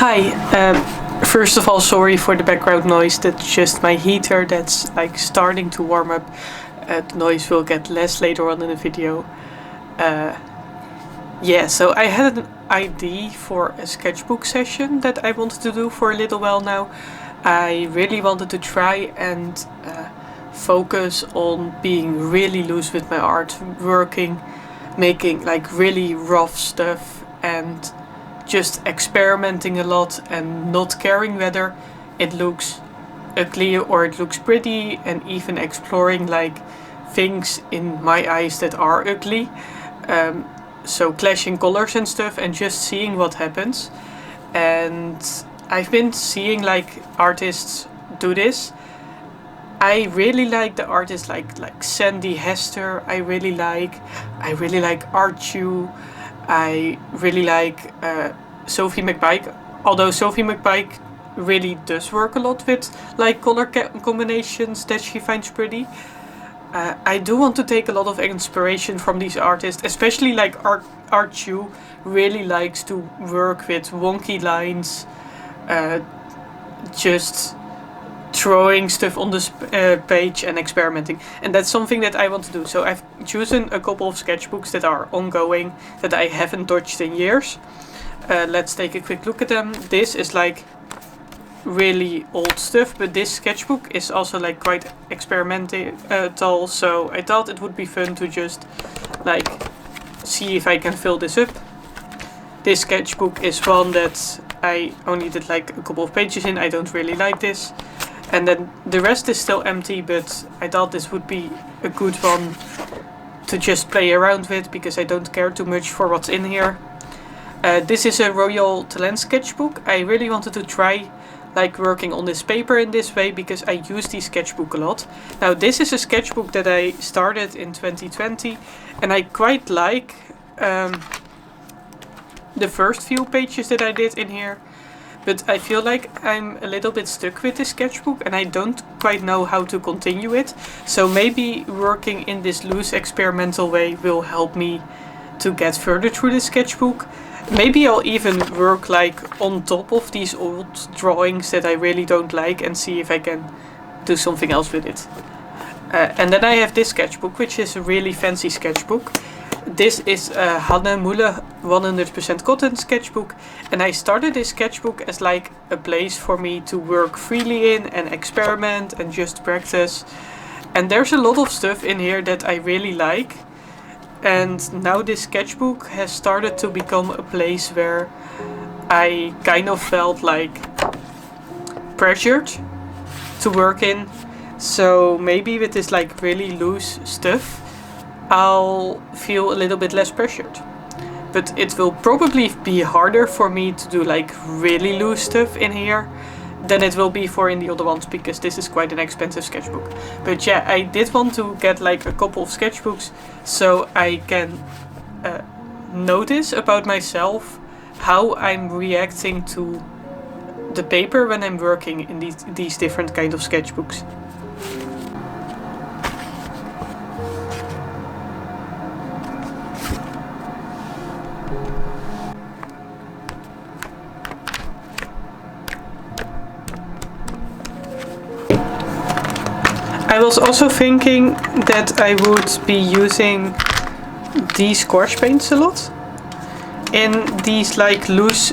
Hi, first of all, sorry for the background noise. That's just my heater that's like starting to warm up. The noise will get less later on in the video. Yeah, so I had an idea for a sketchbook session that I wanted to do for a little while now. I really wanted to try and focus on being really loose with my art, making like really rough stuff and just experimenting a lot and not caring whether it looks ugly or it looks pretty, and even exploring like things in my eyes that are ugly. So clashing colors and stuff and just seeing what happens. And I've been seeing like artists do this. I really like the artists like Sandy Hester. I really like Art Chu. I really like Sophie McBike. Although Sophie McBike really does work a lot with like color combinations that she finds pretty. I do want to take a lot of inspiration from these artists, especially like Art Chu really likes to work with wonky lines, just throwing stuff on the page and experimenting, and that's something that I want to do. So I've chosen a couple of sketchbooks that are ongoing that I haven't touched in years. Let's take a quick look at them. This is like really old stuff, but this sketchbook is also like quite experimental, so I thought it would be fun to just like see if I can fill this up. This sketchbook is one that I only did like a couple of pages in. I don't really like this, and then the rest is still empty, but I thought this would be a good one to just play around with because I don't care too much for what's in here. This is a Royal Talent sketchbook. I really wanted to try like working on this paper in this way because I use this sketchbook a lot. Now this is a sketchbook that I started in 2020 and I quite like the first few pages that I did in here, but I feel like I'm a little bit stuck with this sketchbook and I don't quite know how to continue it. So maybe working in this loose experimental way will help me to get further through this sketchbook. Maybe I'll even work like on top of these old drawings that I really don't like and see if I can do something else with it. And then I have this sketchbook, which is a really fancy sketchbook. This is a Hanne Mulle 100% cotton sketchbook, and I started this sketchbook as like a place for me to work freely in and experiment and just practice. And there's a lot of stuff in here that I really like. And now this sketchbook has started to become a place where I kind of felt like pressured to work in. So maybe with this like really loose stuff, I'll feel a little bit less pressured. But it will probably be harder for me to do like really loose stuff in here than it will be for in the other ones, because this is quite an expensive sketchbook. But yeah, I did want to get like a couple of sketchbooks so I can notice about myself how I'm reacting to the paper when I'm working in these different kind of sketchbooks. I was also thinking that I would be using these squash paints a lot in these like loose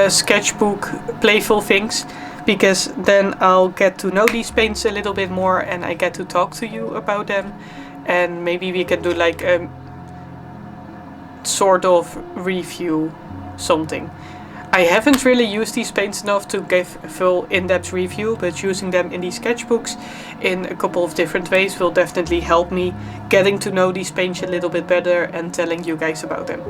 sketchbook playful things, because then I'll get to know these paints a little bit more and I get to talk to you about them, and maybe we can do like a sort of review something. I haven't really used these paints enough to give a full in-depth review, but using them in these sketchbooks in a couple of different ways will definitely help me getting to know these paints a little bit better and telling you guys about them.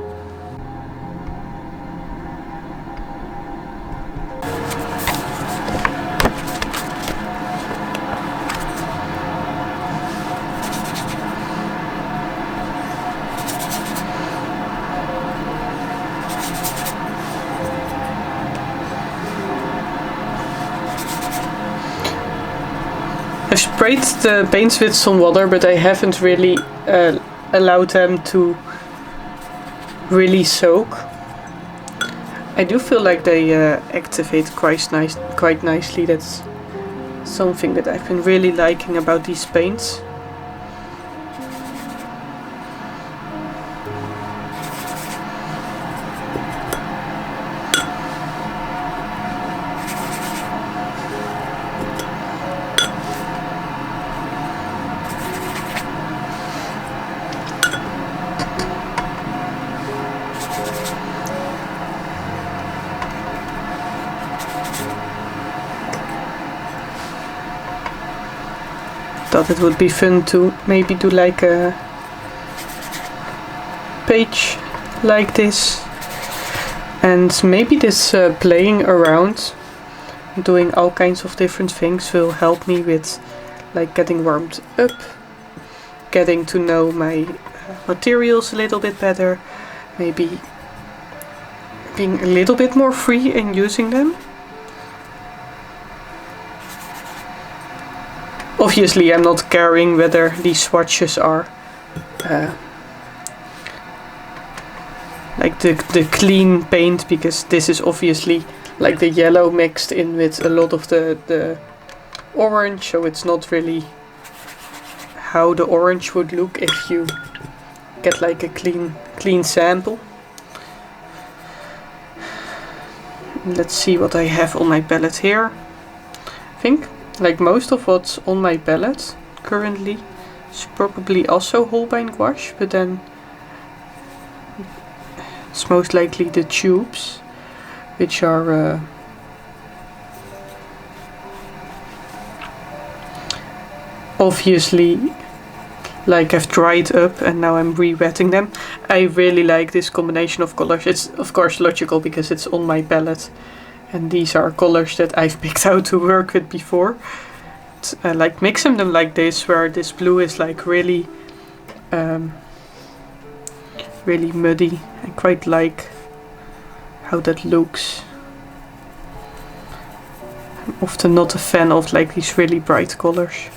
I've sprayed the paints with some water, but I haven't really allowed them to really soak. I do feel like they activate quite nicely. That's something that I've been really liking about these paints. Thought it would be fun to maybe do like a page like this, and maybe this playing around, doing all kinds of different things will help me with like getting warmed up, getting to know my materials a little bit better, maybe being a little bit more free in using them. Obviously, I'm not caring whether these swatches are like the clean paint, because this is obviously like the yellow mixed in with a lot of the orange, so it's not really how the orange would look if you get like a clean sample. Let's see what I have on my palette here. I think like most of what's on my palette currently is probably also Holbein gouache, but then it's most likely the tubes, which are obviously like I've dried up and now I'm re-wetting them. I really like this combination of colors. It's of course logical because it's on my palette. And these are colors that I've picked out to work with before. I like mixing them like this, where this blue is like really, really muddy. I quite like how that looks. I'm often not a fan of like these really bright colors.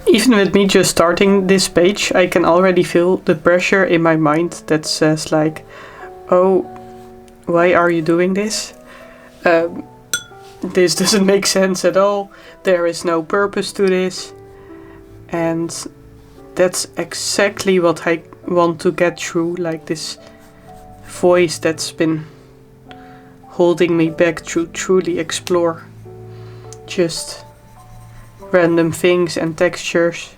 Even with me just starting this page, I can already feel the pressure in my mind that says like, oh, why are you doing this? This doesn't make sense at all. There is no purpose to this. And that's exactly what I want to get through, like this voice that's been holding me back to truly explore just random things and textures.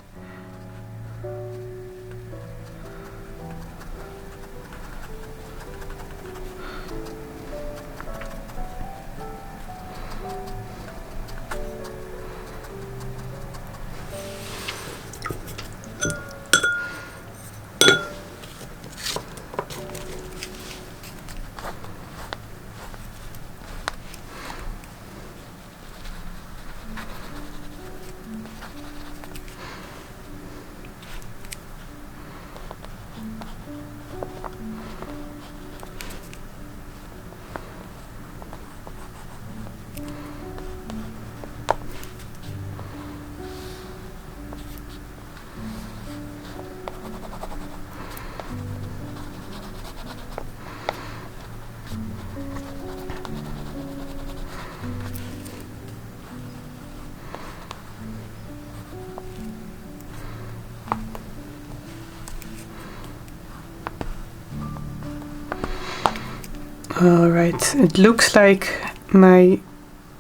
Alright, it looks like my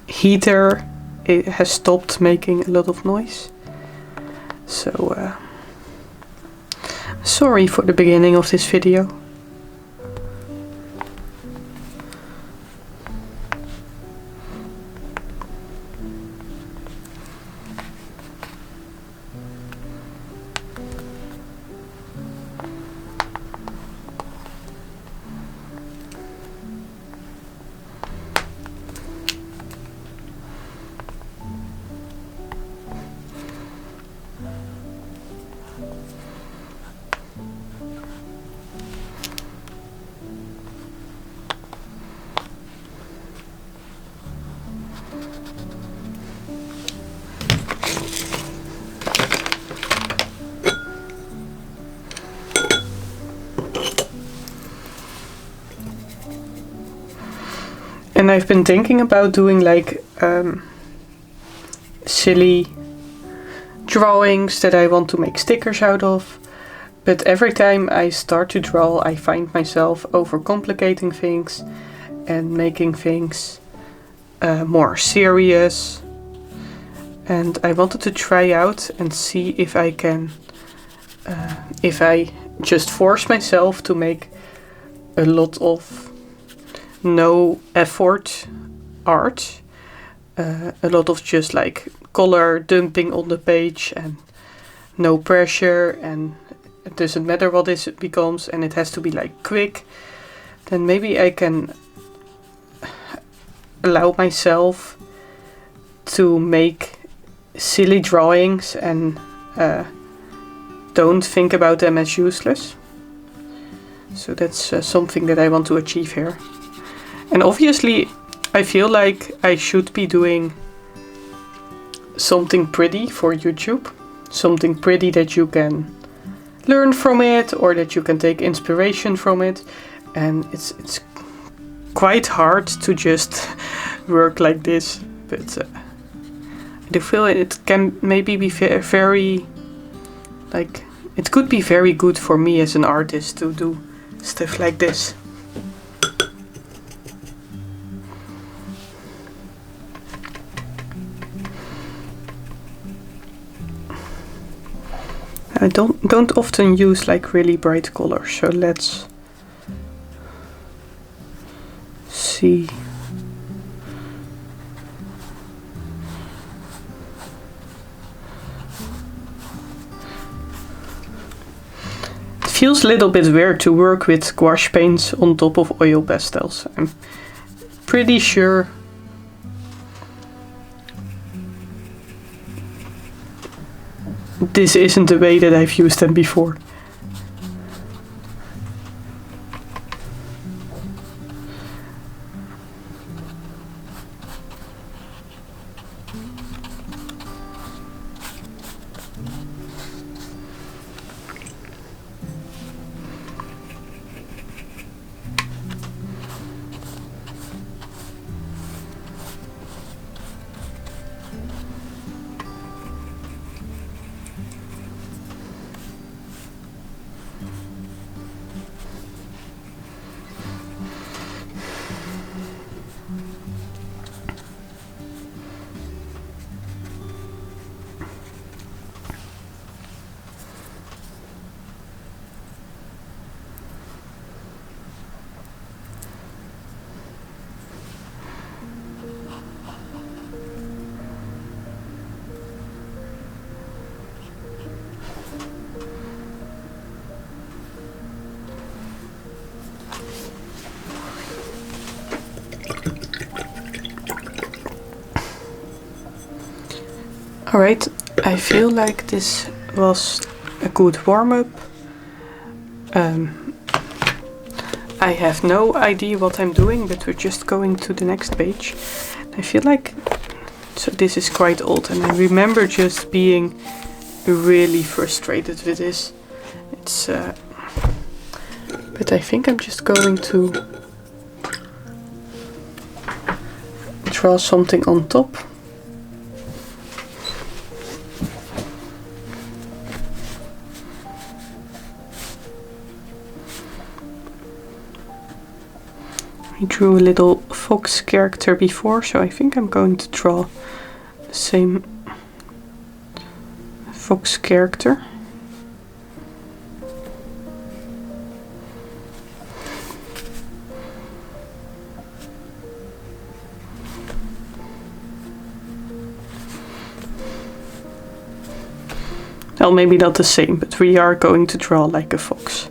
heater has stopped making a lot of noise. So, sorry for the beginning of this video. And I've been thinking about doing like silly drawings that I want to make stickers out of. But every time I start to draw, I find myself overcomplicating things and making things more serious. And I wanted to try out and see if I can, if I just force myself to make a lot of no effort art, a lot of just like color dumping on the page and no pressure, and it doesn't matter what this becomes, and it has to be like quick, then maybe I can allow myself to make silly drawings and don't think about them as useless. So that's something that I want to achieve here. And obviously I feel like I should be doing something pretty for YouTube. Something pretty that you can learn from it, or that you can take inspiration from it. And it's quite hard to just work like this. But I do feel it can maybe be very, like, it could be very good for me as an artist to do stuff like this. I don't often use like really bright colors, so let's see. It feels a little bit weird to work with gouache paints on top of oil pastels. I'm pretty sure this isn't the way that I've used them before. Alright, I feel like this was a good warm-up. I have no idea what I'm doing, but we're just going to the next page. I feel like, so this is quite old, and I remember just being really frustrated with this. It's but I think I'm just going to draw something on top. We drew a little fox character before, so I think I'm going to draw the same fox character. Well, maybe not the same, but we are going to draw like a fox.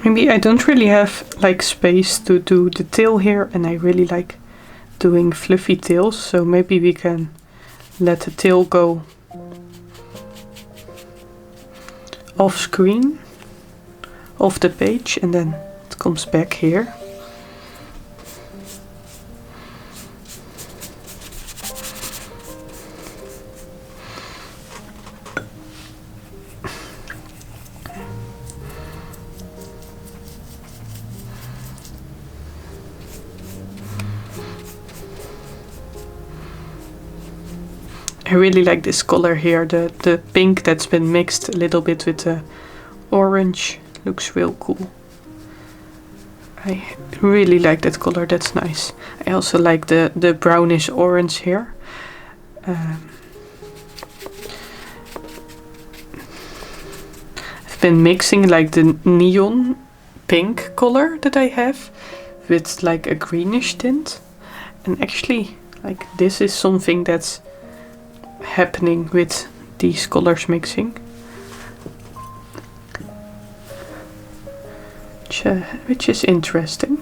Maybe I don't really have like space to do the tail here, and I really like doing fluffy tails, so maybe we can let the tail go off screen, off the page, and then it comes back here. I really like this color here, the pink that's been mixed a little bit with the orange. Looks real cool. I really like that color, that's nice. I also like the brownish orange here. I've been mixing like the neon pink color that I have with like a greenish tint. And actually, like this is something that's happening with these colors mixing, which is interesting.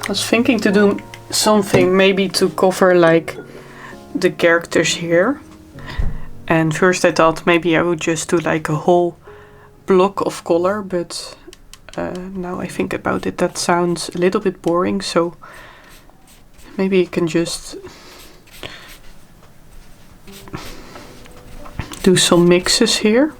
I was thinking to do something maybe to cover like the characters here, and first I thought maybe I would just do like a whole block of color, but now I think about it, that sounds a little bit boring, so maybe you can just do some mixes here.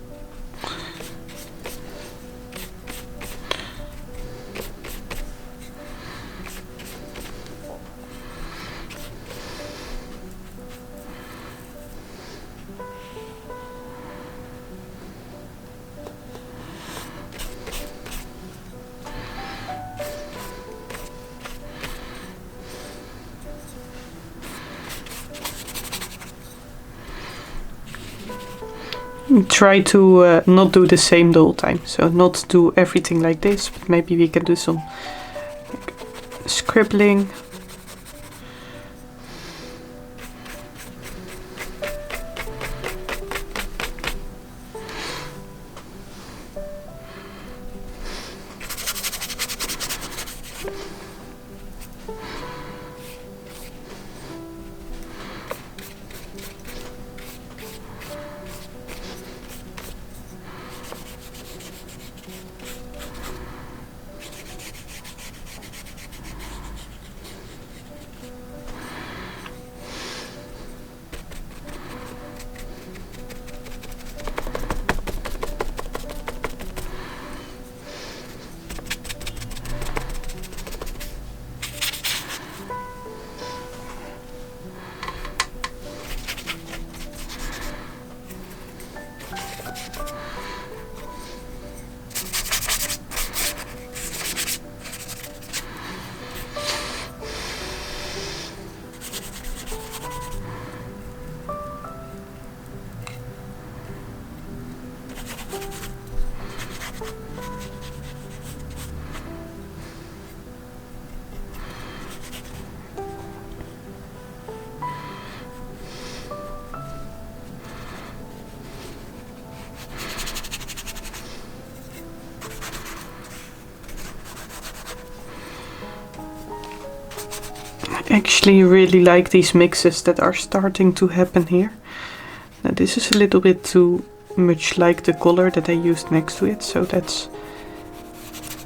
Try to not do the same the whole time, so not do everything like this, but maybe we can do some like, scribbling. I actually really like these mixes that are starting to happen here. Now this is a little bit too much like the color that I used next to it, so let's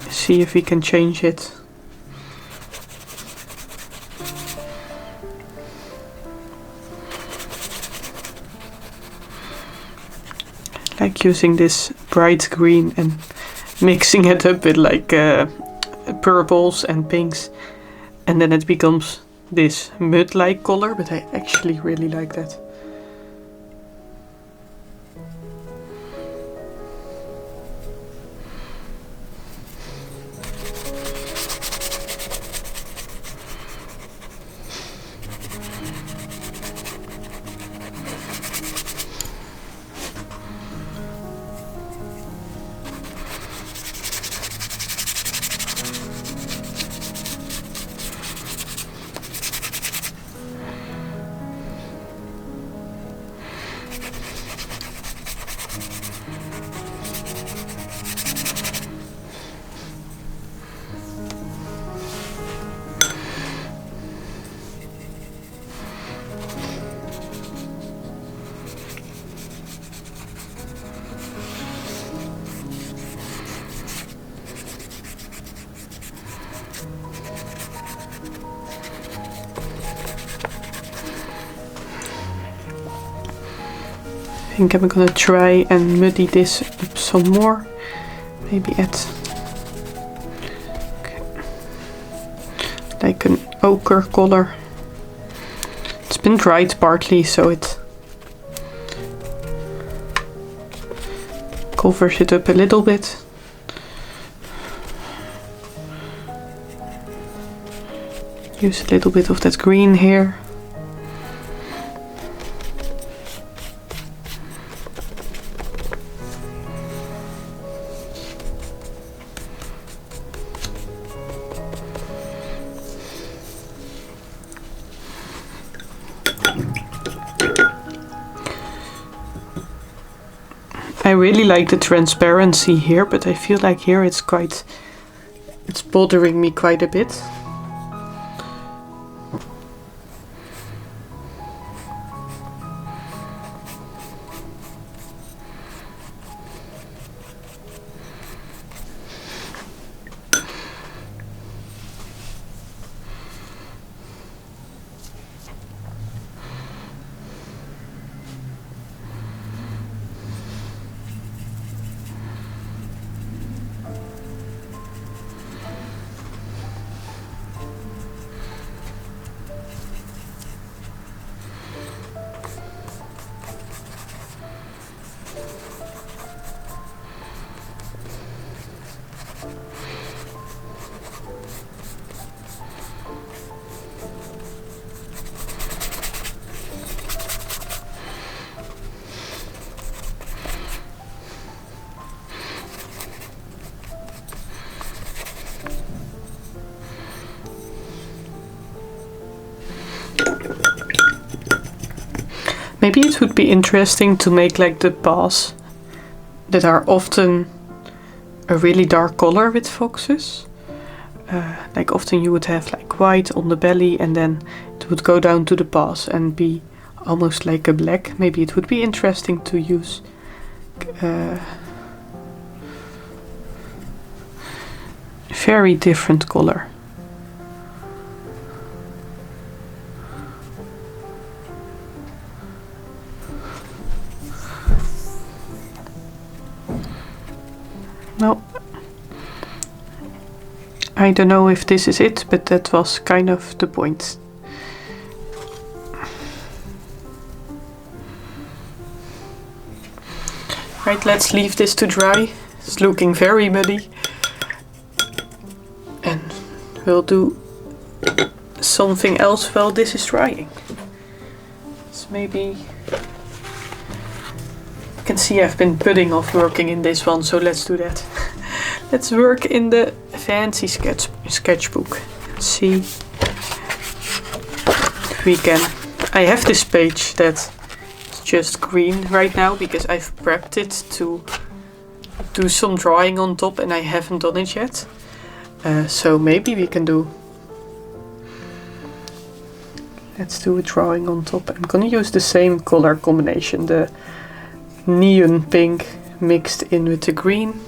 see if we can change it. I like using this bright green and mixing it up with like purples and pinks, and then it becomes this mud-like color, but I actually really like that. I think I'm gonna try and muddy this up some more. Maybe add like an ochre color. It's been dried partly, so it covers it up a little bit. Use a little bit of that green here. I really like the transparency here, but I feel like here it's bothering me quite a bit. Maybe it would be interesting to make like the paws that are often a really dark color with foxes. Like often you would have like white on the belly and then it would go down to the paws and be almost like a black. Maybe it would be interesting to use very different color. No, I don't know if this is it, but that was kind of the point. Right, let's leave this to dry. It's looking very muddy. And we'll do something else while this is drying. So maybe... You can see I've been putting off working in this one, so let's do that. Let's work in the fancy sketchbook. Let's see if we can. I have this page that's just green right now because I've prepped it to do some drawing on top and I haven't done it yet. So maybe we can do Let's do a drawing on top. I'm gonna use the same color combination, the neon pink mixed in with the green.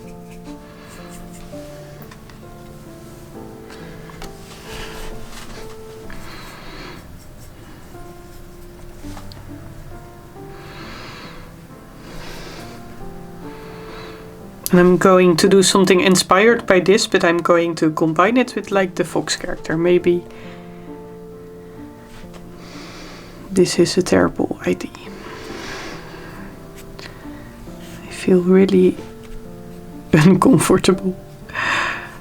And I'm going to do something inspired by this, but I'm going to combine it with like the fox character. Maybe this is a terrible idea. I feel really uncomfortable. I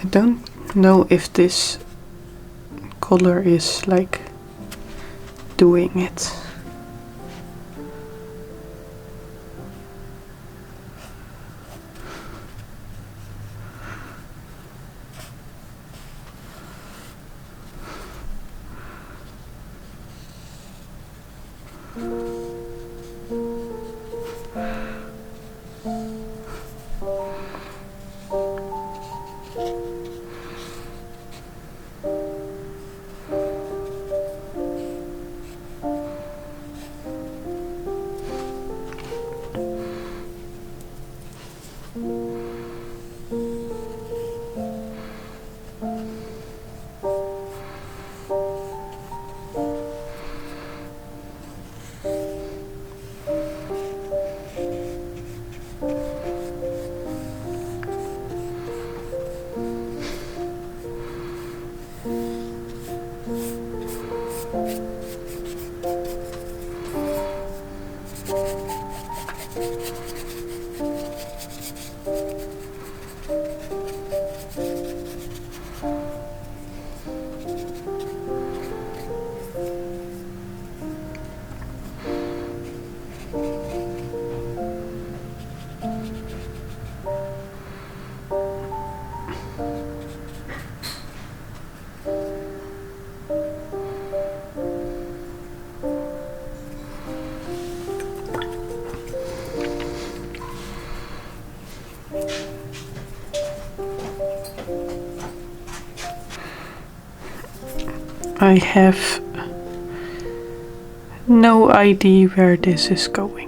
don't know if this color is like doing it. I have no idea where this is going.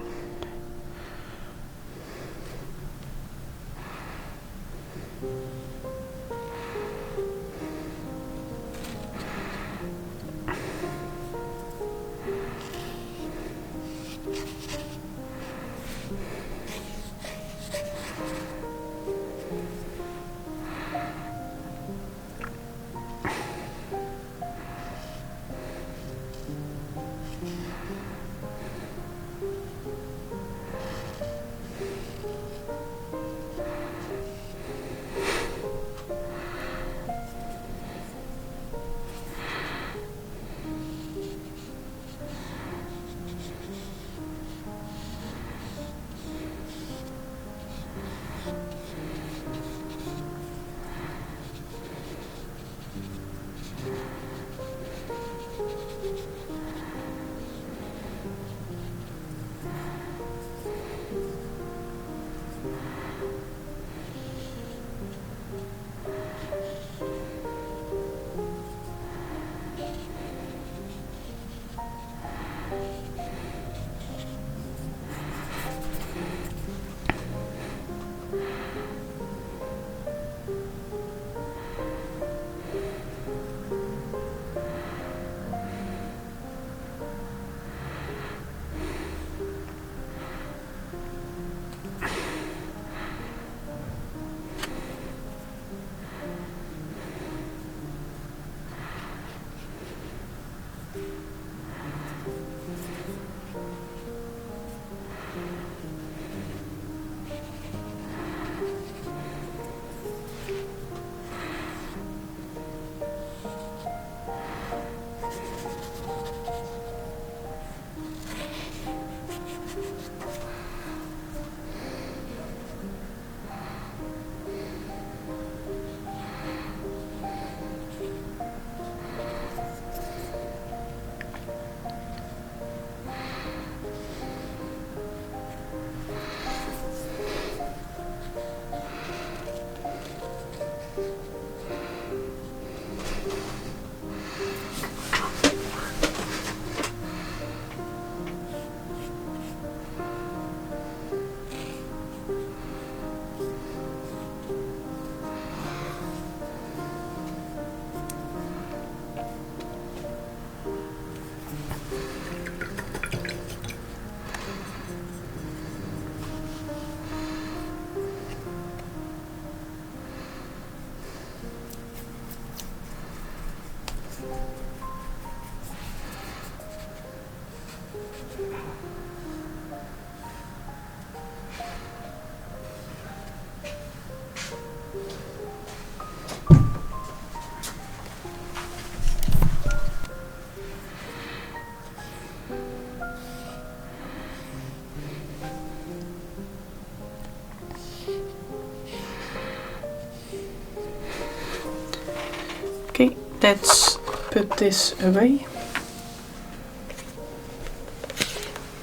Okay, let's put this away.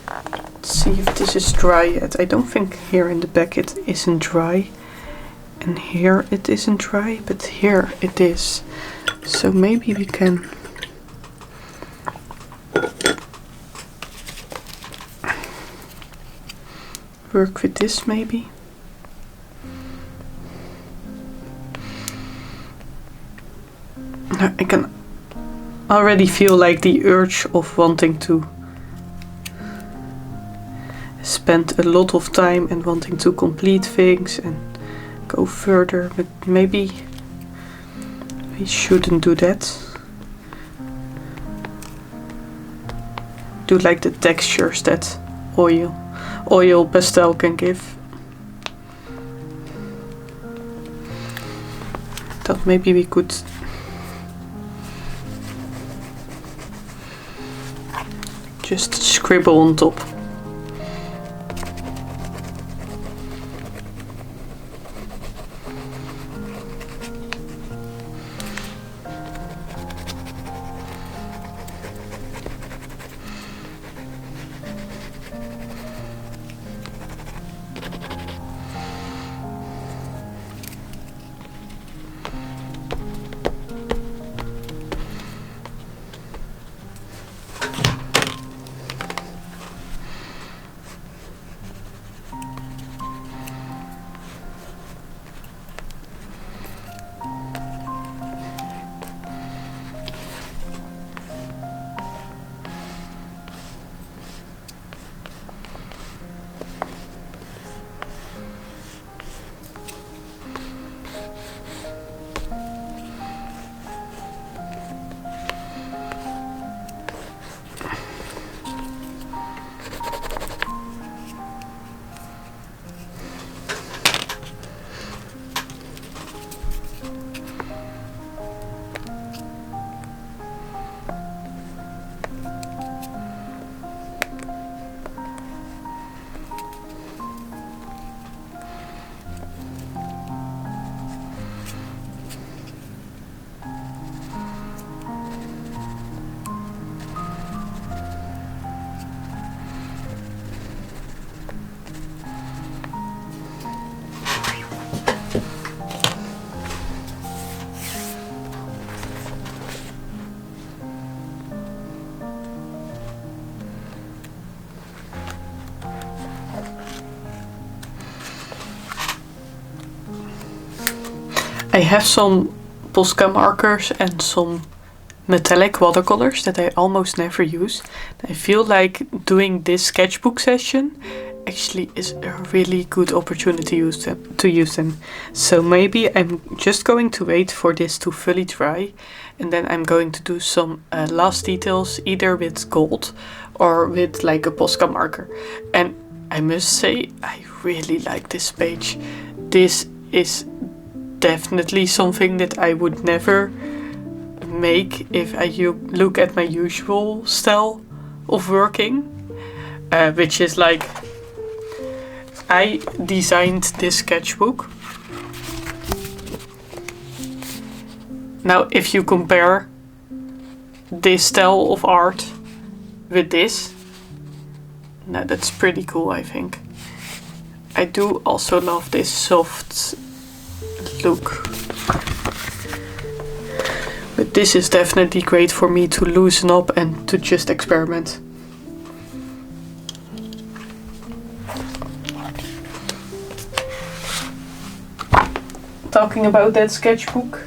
Let's see if this is dry yet. I don't think here in the back it isn't dry. And here it isn't dry, but here it is. So maybe we can work with this maybe. I can already feel like the urge of wanting to spend a lot of time and wanting to complete things and go further, but maybe we shouldn't do that. Do like the textures that oil pastel can give. Thought maybe we could just scribble on top. I have some Posca markers and some metallic watercolors that I almost never use. I feel like doing this sketchbook session actually is a really good opportunity to use them. So maybe I'm just going to wait for this to fully dry, and then I'm going to do some last details either with gold or with like a Posca marker. And I must say I really like this page. This is definitely something that I would never make if I look at my usual style of working, which is like I designed this sketchbook. Now if you compare this style of art with this, now that's pretty cool, I think. I do also love this soft look, but this is definitely great for me to loosen up and to just experiment. Talking about that sketchbook,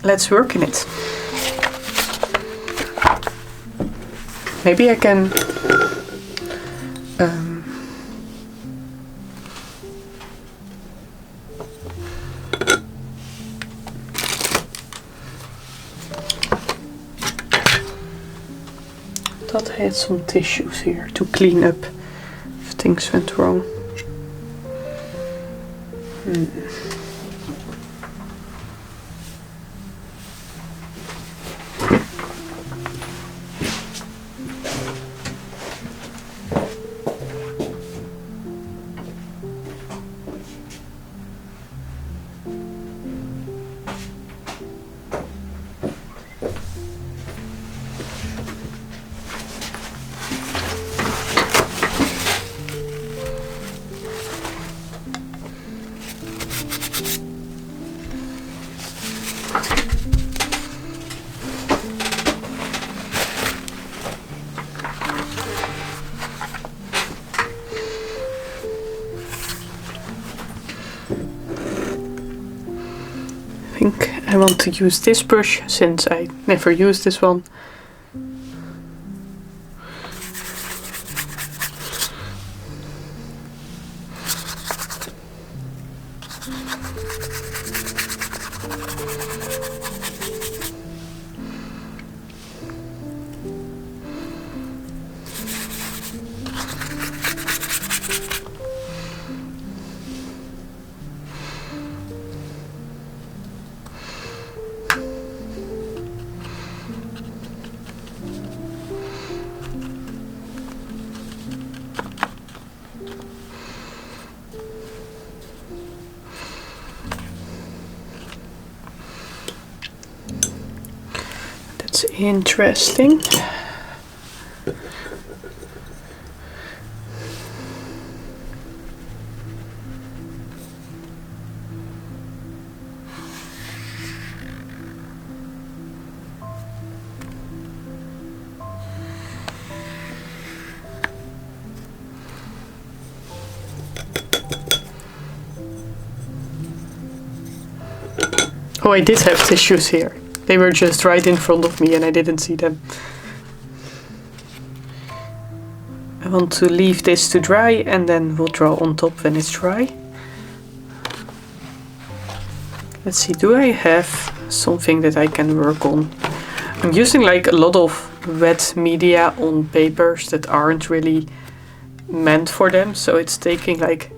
let's work in it. Maybe I can thought I had some tissues here to clean up if things went wrong. I think I want to use this brush since I never used this one. That's interesting. Oh, I did have tissues here. They were just right in front of me and I didn't see them. I want to leave this to dry and then we'll draw on top when it's dry. Let's see, do I have something that I can work on? I'm using like a lot of wet media on papers that aren't really meant for them, so it's taking like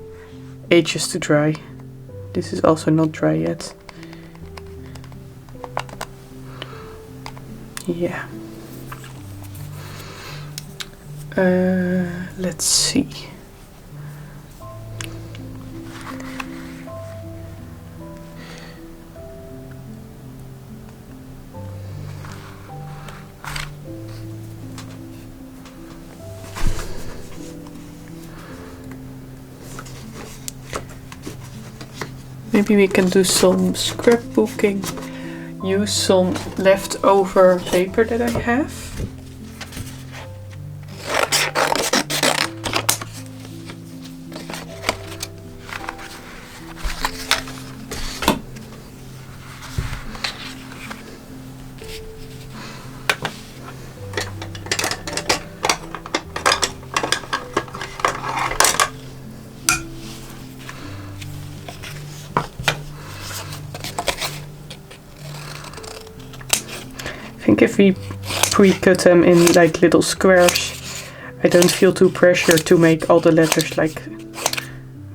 ages to dry. This is also not dry yet. Yeah. Let's see. Maybe we can do some scrapbooking. Use some leftover paper that I have. I think if we pre-cut them in like little squares, I don't feel too pressured to make all the letters like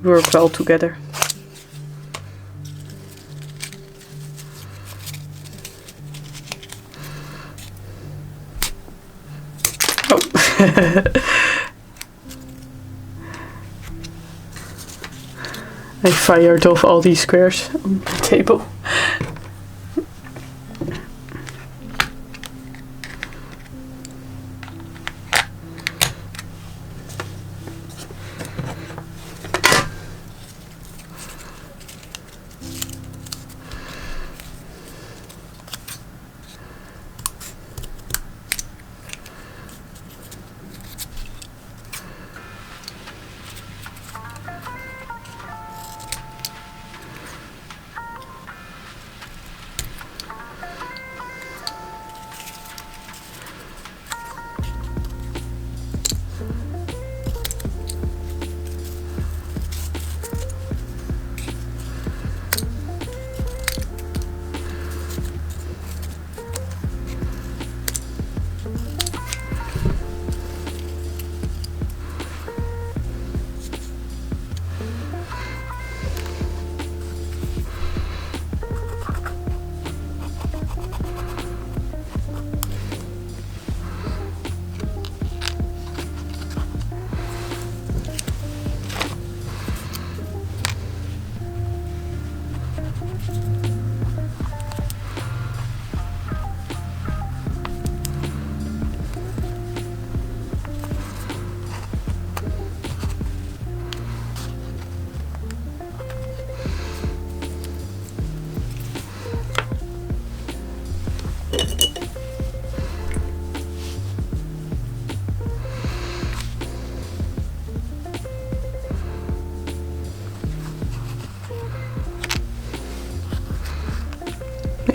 work well together. Oh. I fired off all these squares on the table.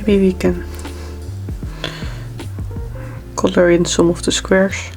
Maybe we can color in some of the squares.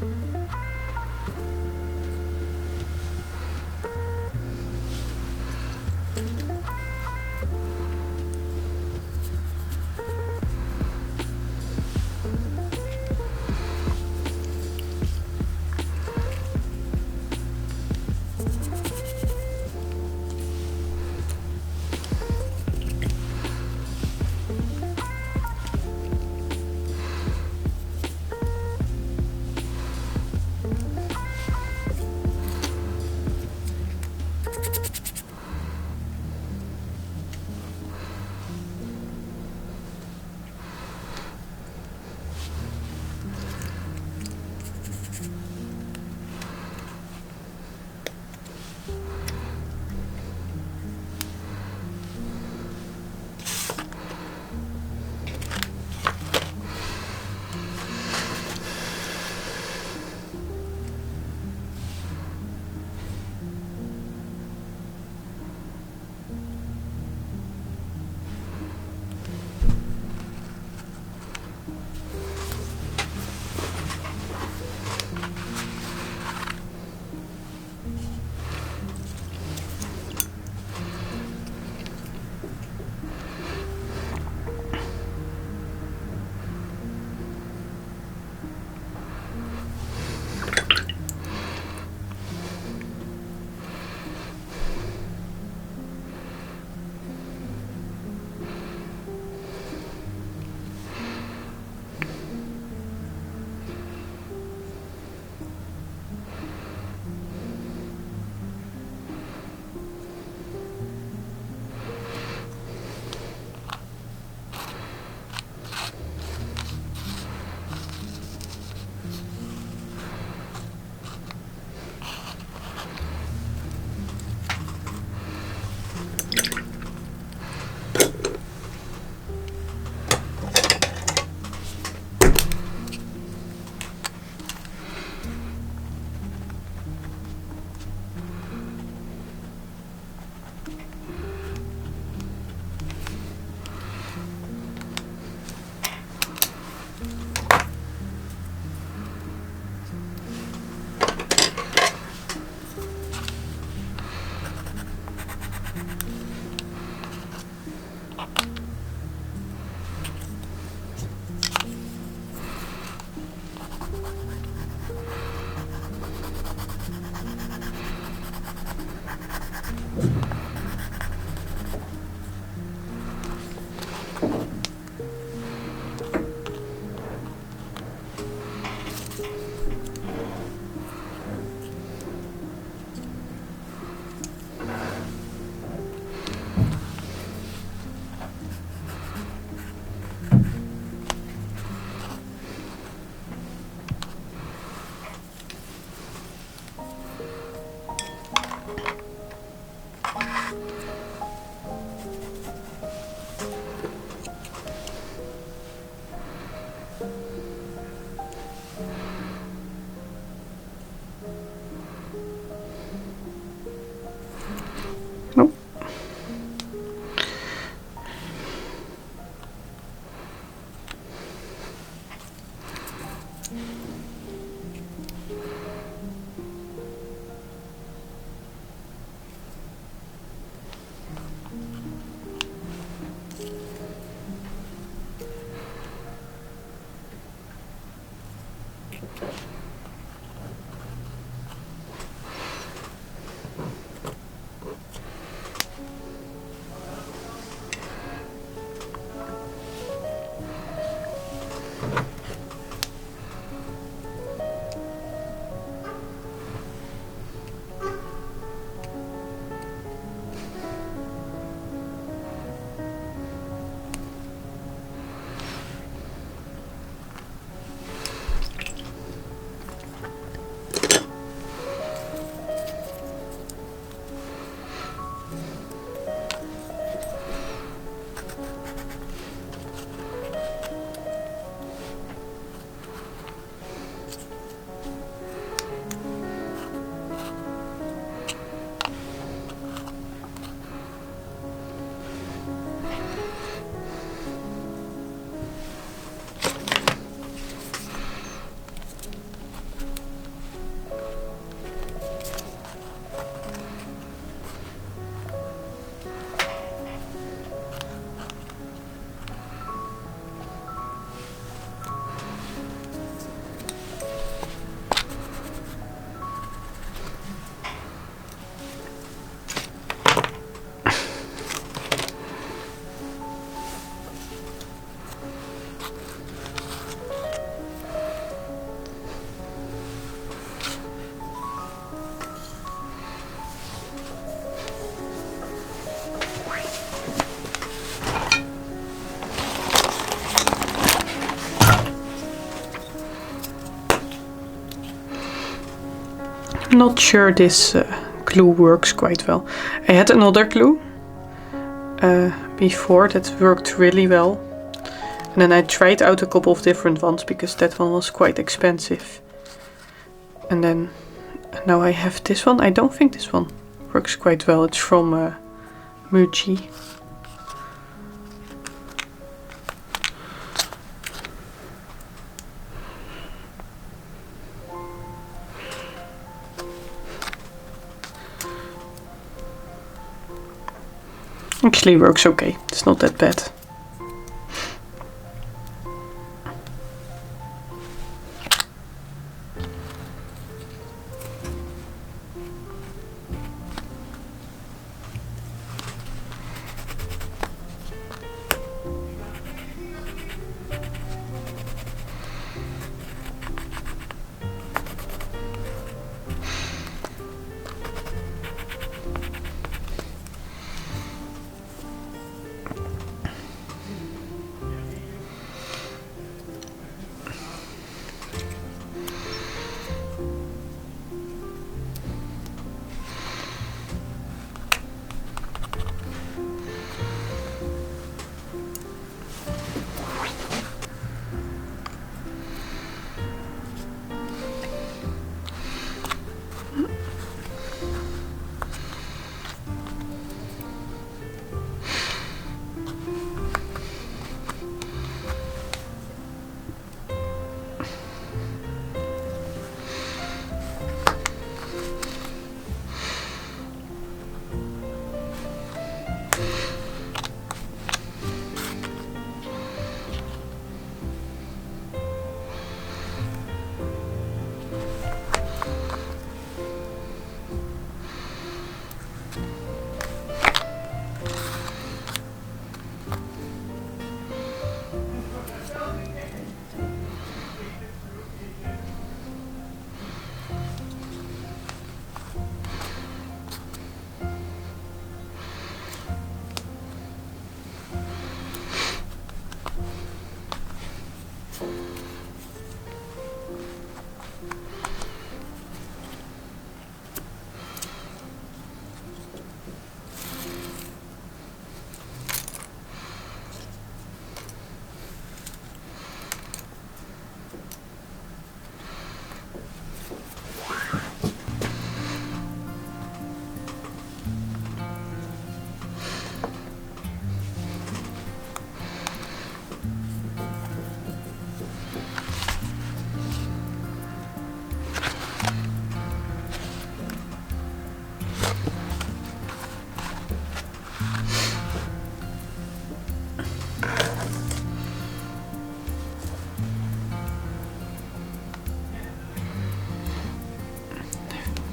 not sure this glue works quite well. I had another glue before that worked really well. And then I tried out a couple of different ones because that one was quite expensive. And then now I have this one. I don't think this one works quite well. It's from Muji. Actually works okay. It's not that bad.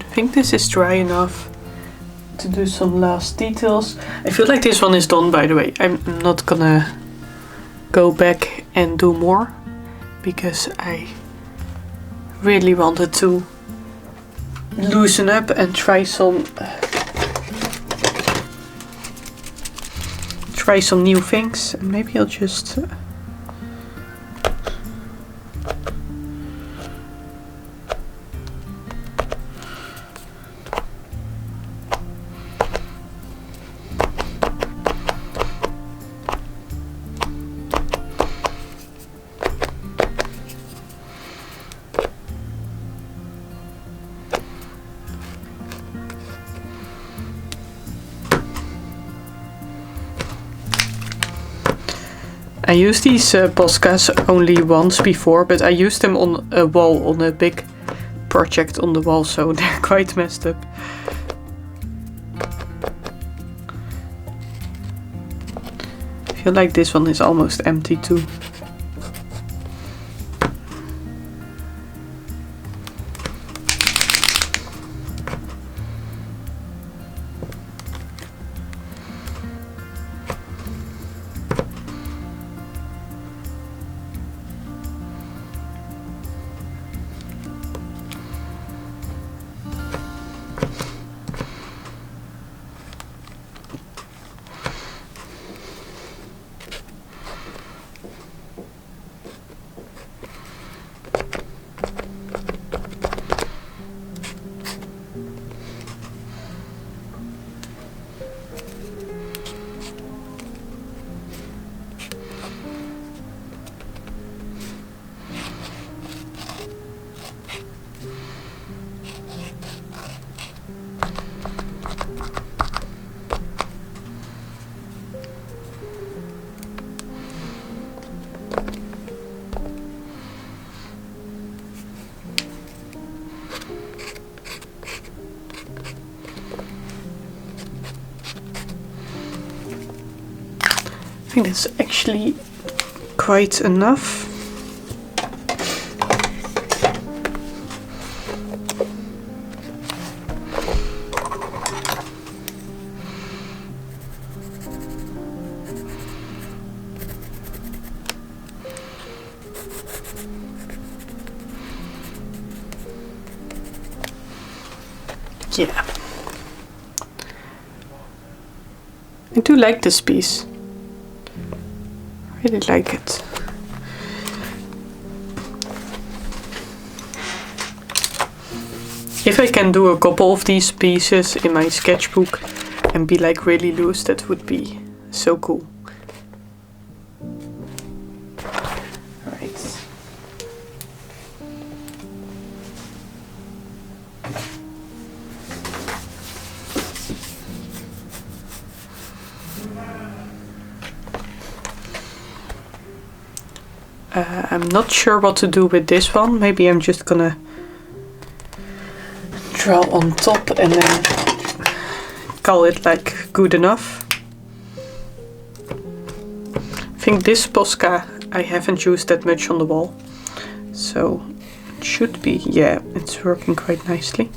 I think this is dry enough to do some last details. I feel like this one is done, by the way. I'm not gonna go back and do more because I really wanted to loosen up and try some new things. And maybe I'll just I used these Poscas only once before, but I used them on a wall, on a big project on the wall, so they're quite messed up. I feel like this one is almost empty too. think that's actually quite enough. Yeah. I do like this piece. I really like it. If I can do a couple of these pieces in my sketchbook and be like really loose, that would be so cool. Right. I'm not sure what to do with this one. Maybe I'm just gonna draw on top and then call it like good enough. I think this Posca I haven't used that much on the wall, so it should be, yeah, it's working quite nicely.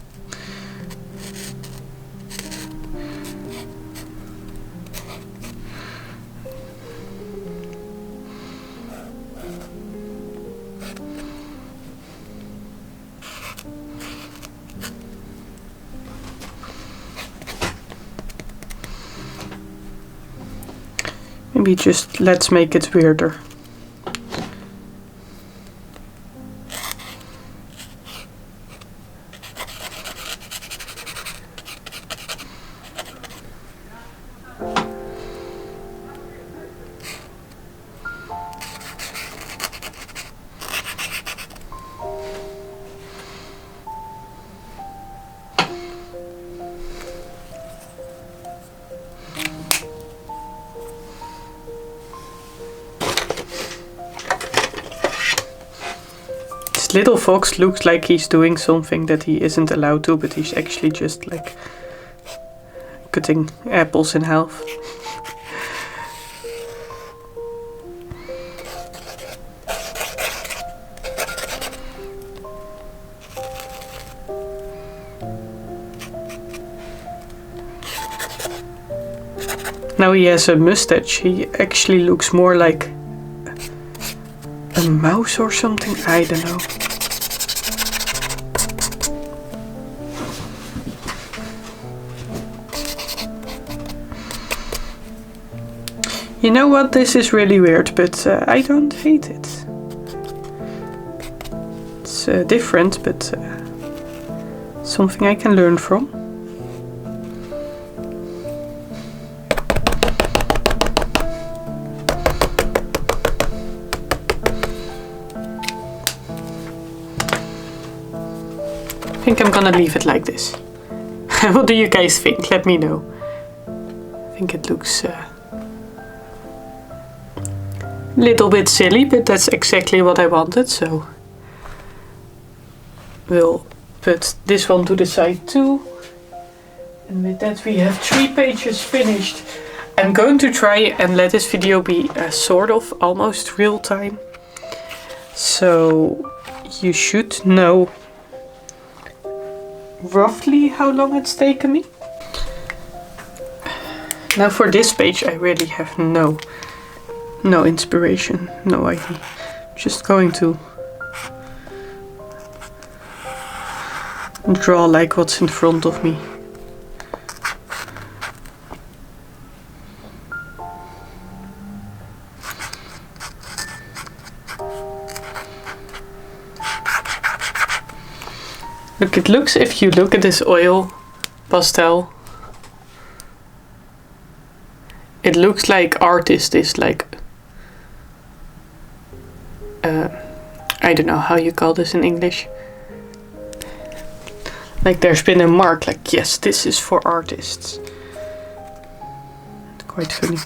Maybe just let's make it weirder. Little fox looks like he's doing something that he isn't allowed to, but he's actually just like cutting apples in half. Now he has a mustache. He actually looks more like a mouse or something. I don't know. You know what? This is really weird, but I don't hate it. It's different, but something I can learn from. I think I'm gonna leave it like this. What do you guys think? Let me know. I think it looks little bit silly, but that's exactly what I wanted, so we'll put this one to the side too. And with that we have 3 pages finished. I'm going to try and let this video be sort of almost real time, so you should know roughly how long it's taken me. Now for this page I really have no inspiration, no idea. Just going to draw like what's in front of me. Look, it looks, if you look at this oil pastel, it looks like artist is like I don't know how you call this in English. Like there's been a mark, like yes, this is for artists. It's quite funny.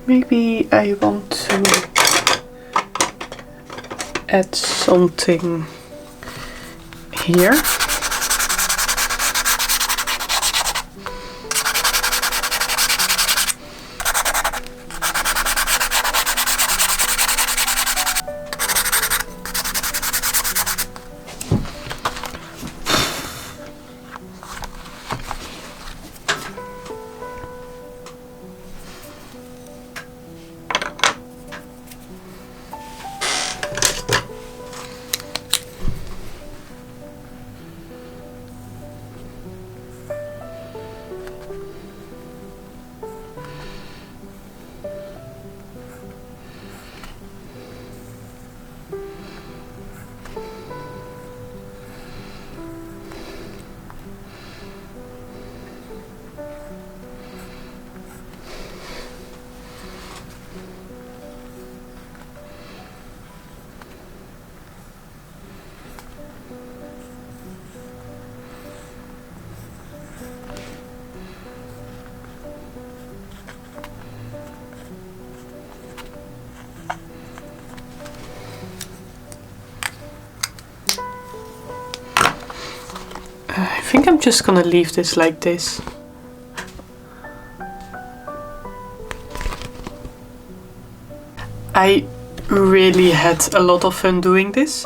Maybe I want to add something here. just gonna leave this like this. I really had a lot of fun doing this.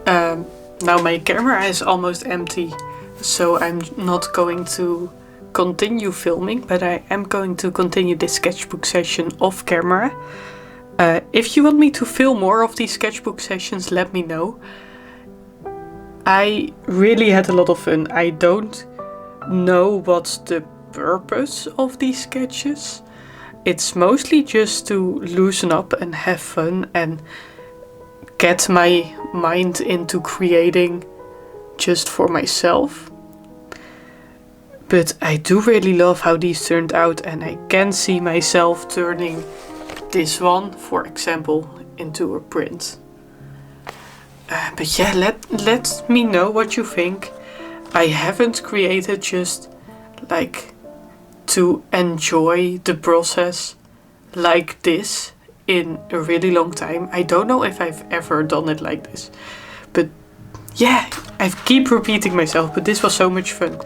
Now my camera is almost empty, so I'm not going to continue filming, but I am going to continue this sketchbook session off camera. If you want me to film more of these sketchbook sessions, let me know. I really had a lot of fun. I don't know what's the purpose of these sketches. It's mostly just to loosen up and have fun and get my mind into creating just for myself. But I do really love how these turned out, and I can see myself turning this one, for example, into a print. But yeah, let me know what you think. I haven't created just like to enjoy the process like this in a really long time. I don't know if I've ever done it like this. But yeah, I keep repeating myself, but this was so much fun.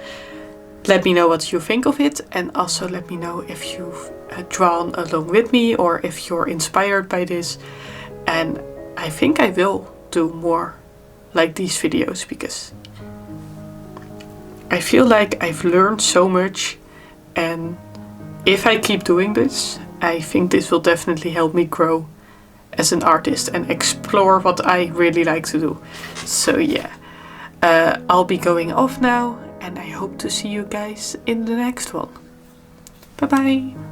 Let me know what you think of it, and also let me know if you've drawn along with me or if you're inspired by this. And I think I will do more like these videos, because I feel like I've learned so much, and if I keep doing this, I think this will definitely help me grow as an artist and explore what I really like to do. So yeah, I'll be going off now, and I hope to see you guys in the next one. Bye bye!